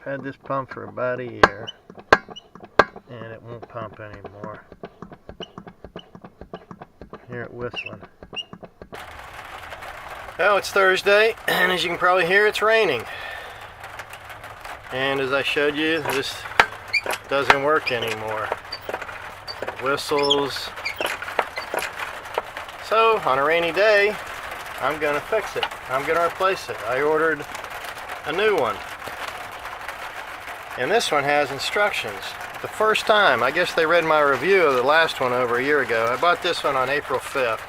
had this pump for about a year, and it won't pump anymore. Here at Whistling. Well, it's Thursday, and as you can probably hear, it's raining. And as I showed you, this doesn't work anymore. It whistles. So, on a rainy day, I'm gonna fix it. I'm gonna replace it. I ordered a new one. And this one has instructions. The first time, I guess they read my review of the last one over a year ago. I bought this one on April 5th.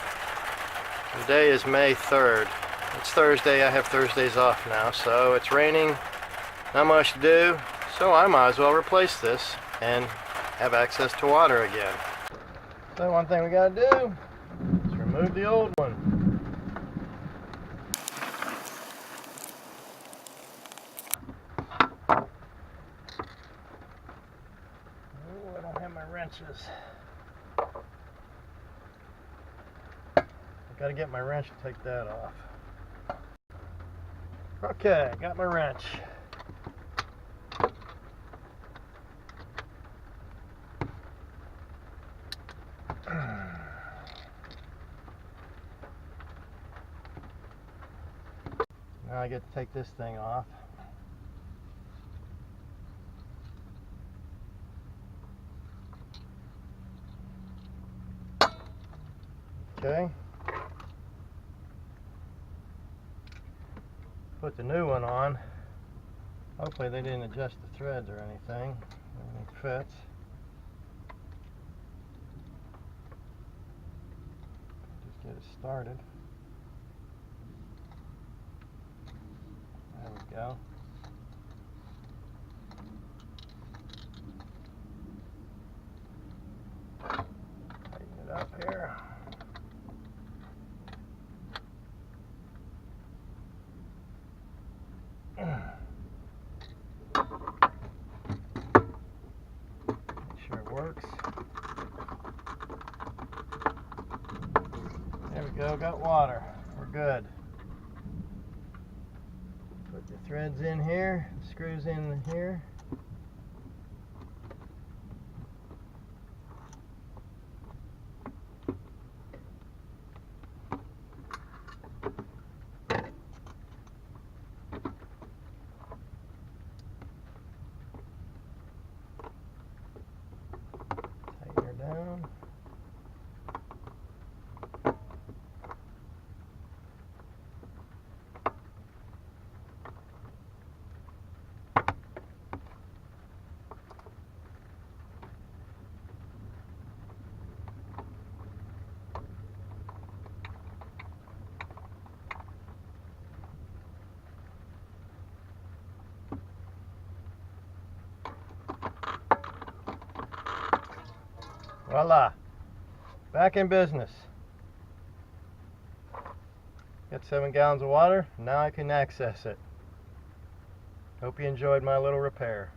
Today is May 3rd. It's Thursday. I have Thursdays off now, so it's raining. Not much to do, so I might as well replace this and have access to water again. So one thing we gotta do is remove the old one. Oh, I don't have my wrenches. I gotta get my wrench to take that off. Okay, got my wrench. Now I get to take this thing off. Okay. Put the new one on. Hopefully they didn't adjust the threads or anything. Everything fits. Just get it started. There we go. Tighten it up here. Make sure it works. There we go, got water. We're good. Put the threads in here, the screws in here. Tighten her down. Voila, back in business. Got 7 gallons of water, now I can access it. Hope you enjoyed my little repair.